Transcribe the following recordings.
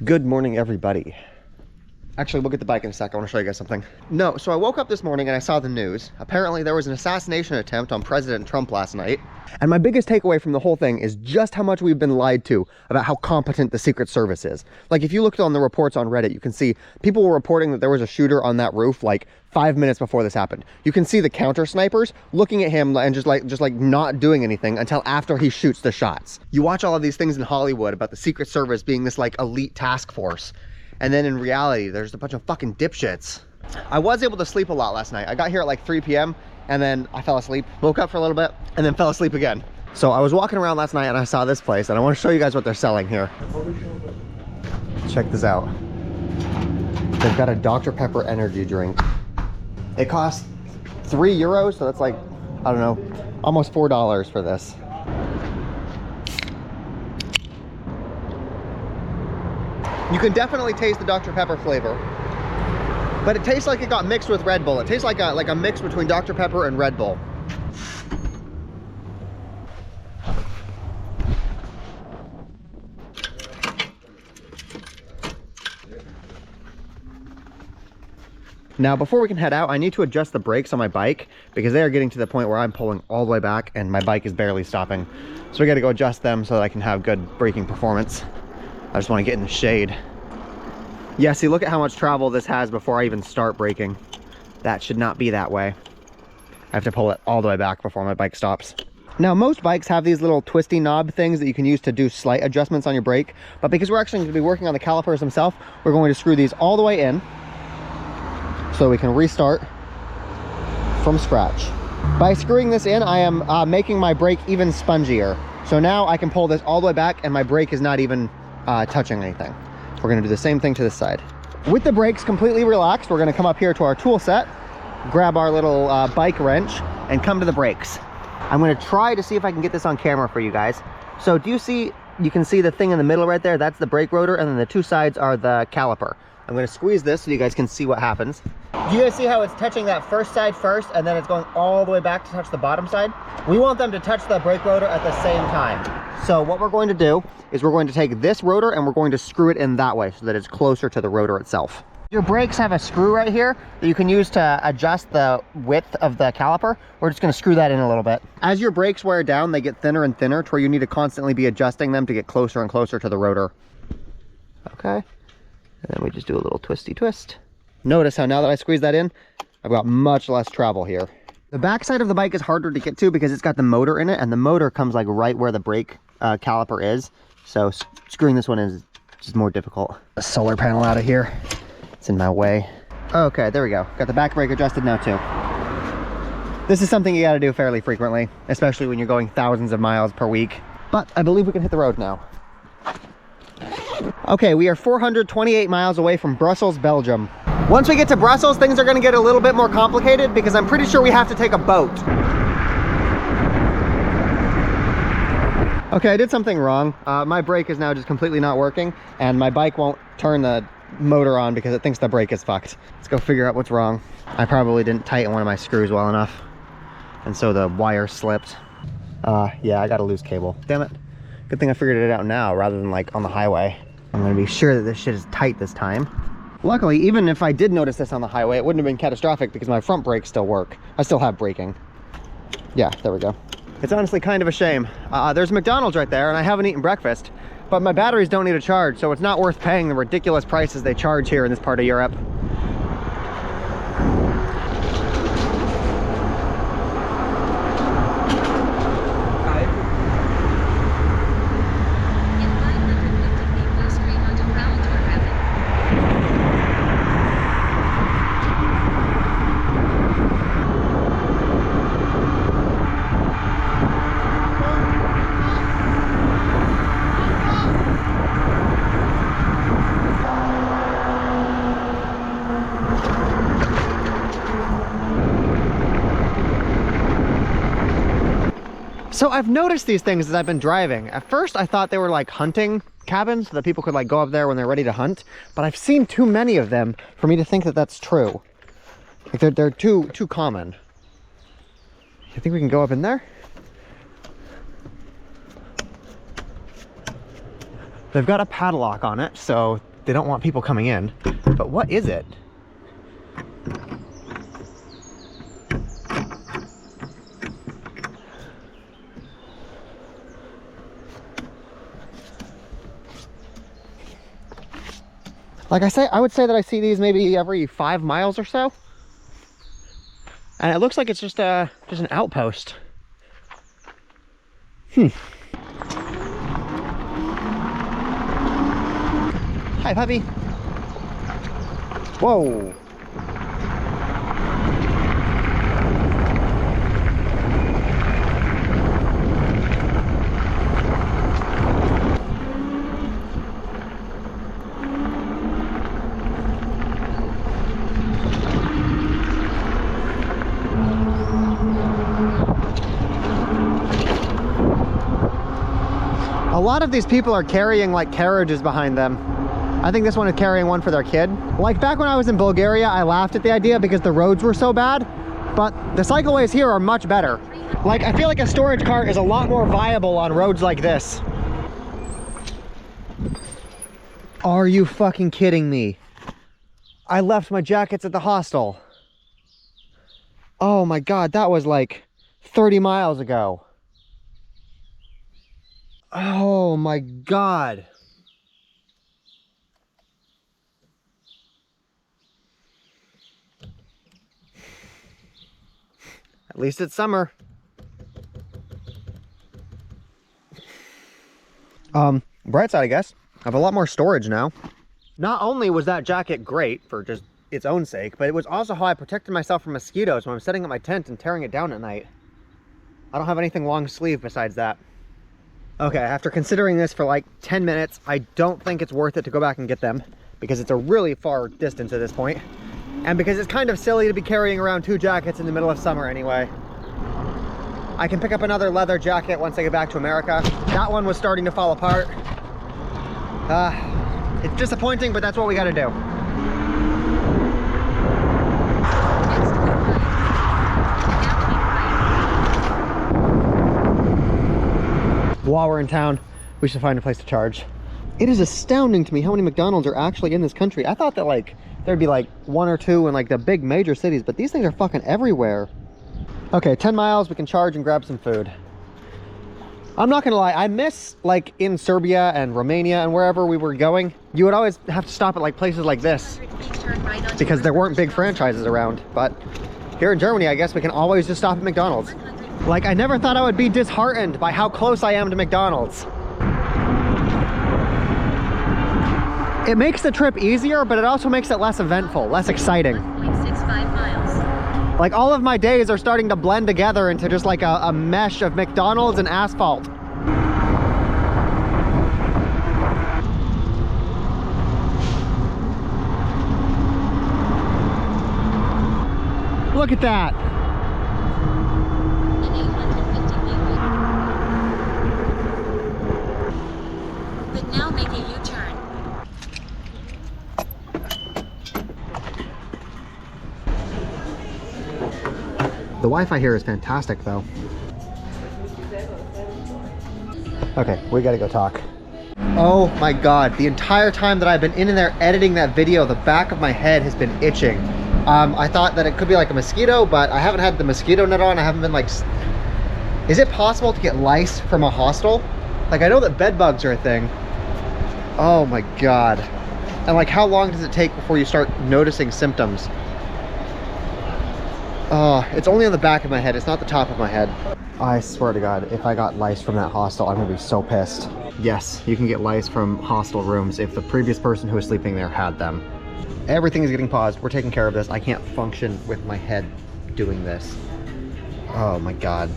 Good morning, everybody. Actually, we'll get the bike in a sec. I want to show you guys something. No, so I woke up this morning and I saw the news. Apparently there was an assassination attempt on President Trump last night. And my biggest takeaway from the whole thing is just how much we've been lied to about how competent the Secret Service is. Like, if you looked on the reports on Reddit, you can see people were reporting that there was a shooter on that roof like 5 minutes before this happened. You can see the counter snipers looking at him and just like not doing anything until after he shoots the shots. You watch all of these things in Hollywood about the Secret Service being this like elite task force. And then in reality, there's a bunch of fucking dipshits. I was able to sleep a lot last night. I got here at like 3 p.m. and then I fell asleep, woke up for a little bit, and then fell asleep again. So I was walking around last night and I saw this place, and I want to show you guys what they're selling here. Check this out. They've got a Dr. Pepper energy drink. It costs €3, so that's like, I don't know, almost $4 for this. You can definitely taste the Dr. Pepper flavor, but it tastes like it got mixed with Red Bull. It tastes like a mix between Dr. Pepper and Red Bull. Now, before we can head out, I need to adjust the brakes on my bike because they are getting to the point where I'm pulling all the way back and my bike is barely stopping. So we got to go adjust them so that I can have good braking performance. I just want to get in the shade. Yeah, see, look at how much travel this has before I even start braking. That should not be that way. I have to pull it all the way back before my bike stops. Now, most bikes have these little twisty knob things that you can use to do slight adjustments on your brake. But because we're actually going to be working on the calipers themselves, we're going to screw these all the way in so we can restart from scratch. By screwing this in, I am making my brake even spongier. So now I can pull this all the way back and my brake is not even touching anything. We're gonna do the same thing to this side. With the brakes completely relaxed, we're gonna come up here to our tool set, grab our little bike wrench, and come to the brakes. I'm gonna try to see if I can get this on camera for you guys. So do you see, you can see the thing in the middle right there, that's the brake rotor, and then the two sides are the caliper. I'm gonna squeeze this so you guys can see what happens. Do you guys see how it's touching that first side first, and then it's going all the way back to touch the bottom side? We want them to touch the brake rotor at the same time. So what we're going to do is we're going to take this rotor and we're going to screw it in that way so that it's closer to the rotor itself. Your brakes have a screw right here that you can use to adjust the width of the caliper. We're just gonna screw that in a little bit. As your brakes wear down, they get thinner and thinner to where you need to constantly be adjusting them to get closer and closer to the rotor. Okay, and then we just do a little twisty twist. Notice how now that I squeeze that in, I've got much less travel here. The back side of the bike is harder to get to because it's got the motor in it, and the motor comes like right where the brake caliper is. So screwing this one in is just more difficult. The solar panel out of here. It's in my way. Okay, there we go. Got the back brake adjusted now too. This is something you gotta do fairly frequently, especially when you're going thousands of miles per week. But I believe we can hit the road now. Okay, we are 428 miles away from Brussels, Belgium. Once we get to Brussels, things are gonna get a little bit more complicated because I'm pretty sure we have to take a boat. Okay, I did something wrong. My brake is now just completely not working, and my bike won't turn the motor on because it thinks the brake is fucked. Let's go figure out what's wrong. I probably didn't tighten one of my screws well enough, and so the wire slipped. Yeah, I got a loose cable. Damn it. Good thing I figured it out now rather than like on the highway. I'm gonna be sure that this shit is tight this time. Luckily, even if I did notice this on the highway, it wouldn't have been catastrophic because my front brakes still work. I still have braking. Yeah, there we go. It's honestly kind of a shame. There's McDonald's right there and I haven't eaten breakfast, but my batteries don't need a charge, so it's not worth paying the ridiculous prices they charge here in this part of Europe. So I've noticed these things as I've been driving. At first I thought they were like hunting cabins so that people could like go up there when they're ready to hunt, but I've seen too many of them for me to think that that's true. Like they're too common. I think we can go up in there. They've got a padlock on it, so they don't want people coming in. But what is it? Like I would say that I see these maybe every 5 miles or so. And it looks like it's just an outpost. Hi, puppy. Whoa. A lot of these people are carrying like carriages behind them. I think this one is carrying one for their kid. Like back when I was in Bulgaria, I laughed at the idea because the roads were so bad, but the cycleways here are much better. Like I feel like a storage cart is a lot more viable on roads like this. Are you fucking kidding me? I left my jackets at the hostel. Oh my God, that was like 30 miles ago. Oh my God. At least it's summer. Bright side, I guess. I have a lot more storage now. Not only was that jacket great for just its own sake, but it was also how I protected myself from mosquitoes when I'm setting up my tent and tearing it down at night. I don't have anything long sleeve besides that. Okay, after considering this for like 10 minutes, I don't think it's worth it to go back and get them because it's a really far distance at this point. And because it's kind of silly to be carrying around 2 jackets in the middle of summer anyway. I can pick up another leather jacket once I get back to America. That one was starting to fall apart. It's disappointing, but that's what we gotta do. While we're in town, we should find a place to charge. It is astounding to me how many McDonald's are actually in this country. I thought that like there'd be like 1 or 2 in like the big major cities, but these things are fucking everywhere. Okay, 10 miles, we can charge and grab some food. I'm not gonna lie, I miss like in Serbia and Romania and wherever we were going, you would always have to stop at like places like this because there weren't big franchises around. But here in Germany, I guess we can always just stop at McDonald's. Like, I never thought I would be disheartened by how close I am to McDonald's. It makes the trip easier, but it also makes it less eventful, less exciting. 1.65 miles. Like, all of my days are starting to blend together into just like a mesh of McDonald's and asphalt. Look at that. Now make a U-turn. The Wi-Fi here is fantastic though. Okay, we gotta go talk. Oh my God, the entire time that I've been in there editing that video, the back of my head has been itching. I thought that it could be like a mosquito, but I haven't had the mosquito net on. I haven't been like... Is it possible to get lice from a hostel? Like, I know that bed bugs are a thing. Oh my God. And like, how long does it take before you start noticing symptoms? Oh, it's only on the back of my head. It's not the top of my head. I swear to God, if I got lice from that hostel, I'm gonna be so pissed. Yes, you can get lice from hostel rooms if the previous person who was sleeping there had them. Everything is getting paused. We're taking care of this. I can't function with my head doing this. Oh my God.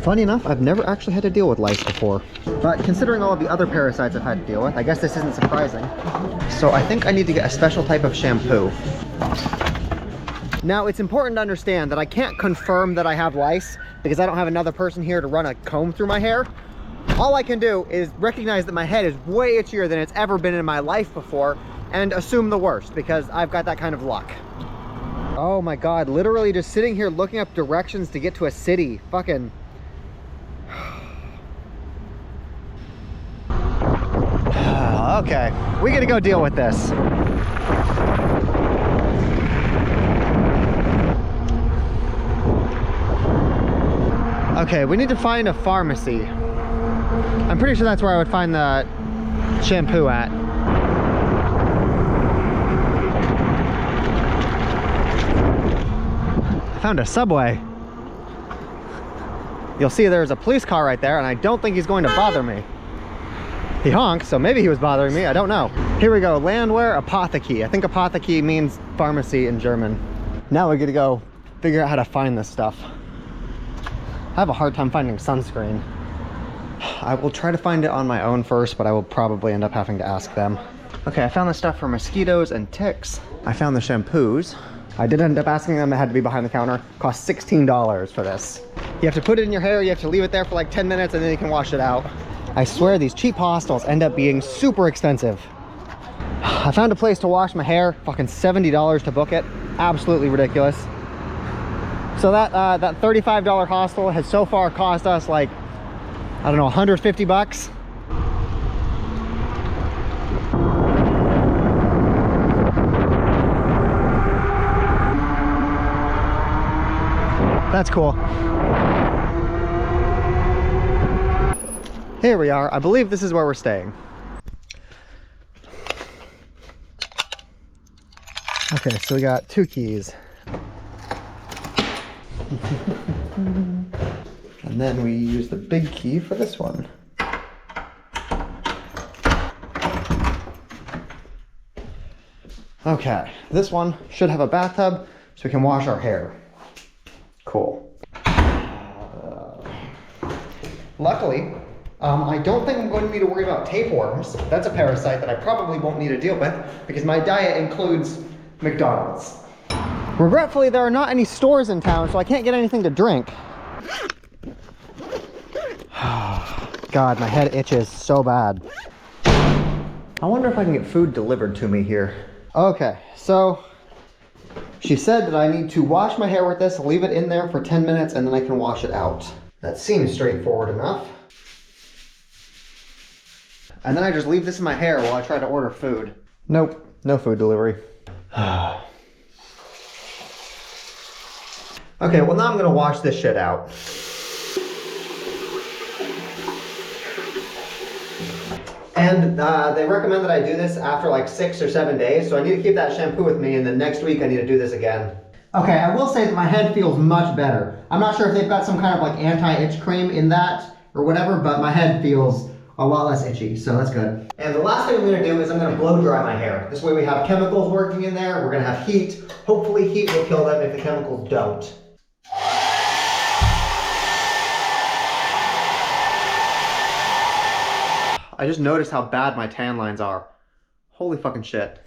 Funny enough, I've never actually had to deal with lice before. But considering all of the other parasites I've had to deal with, I guess this isn't surprising. So I think I need to get a special type of shampoo. Now, it's important to understand that I can't confirm that I have lice because I don't have another person here to run a comb through my hair. All I can do is recognize that my head is way itchier than it's ever been in my life before and assume the worst because I've got that kind of luck. Oh my God, literally just sitting here looking up directions to get to a city. Fucking... Okay, we gotta go deal with this. Okay, we need to find a pharmacy. I'm pretty sure that's where I would find the shampoo at. I found a Subway. You'll see there's a police car right there, and I don't think he's going to bother me. He honked, so maybe he was bothering me, I don't know. Here we go, Landwehr Apotheke. I think Apotheke means pharmacy in German. Now we gotta go figure out how to find this stuff. I have a hard time finding sunscreen. I will try to find it on my own first, but I will probably end up having to ask them. Okay, I found the stuff for mosquitoes and ticks. I found the shampoos. I did end up asking them, it had to be behind the counter. Cost $16 for this. You have to put it in your hair, you have to leave it there for like 10 minutes and then you can wash it out. I swear these cheap hostels end up being super expensive. I found a place to wash my hair, fucking $70 to book it. Absolutely ridiculous. So that $35 hostel has so far cost us like, I don't know, 150 bucks. That's cool. Here we are. I believe this is where we're staying. Okay, so we got 2 keys. And then we use the big key for this one. Okay, this one should have a bathtub so we can wash our hair. Cool. Luckily, I don't think I'm going to need to worry about tapeworms. That's a parasite that I probably won't need to deal with because my diet includes McDonald's. Regretfully, there are not any stores in town, so I can't get anything to drink. God, my head itches so bad. I wonder if I can get food delivered to me here. Okay, so she said that I need to wash my hair with this, leave it in there for 10 minutes, and then I can wash it out. That seems straightforward enough. And then I just leave this in my hair while I try to order food. Nope, no food delivery. Okay, well now I'm gonna wash this shit out. And they recommend that I do this after like 6 or 7 days, so I need to keep that shampoo with me, and then next week I need to do this again. Okay, I will say that my head feels much better. I'm not sure if they've got some kind of like anti-itch cream in that or whatever, but my head feels a lot less itchy, so that's good. And the last thing I'm gonna do is I'm gonna blow dry my hair. This way we have chemicals working in there, we're gonna have heat. Hopefully heat will kill them if the chemicals don't. I just noticed how bad my tan lines are. Holy fucking shit.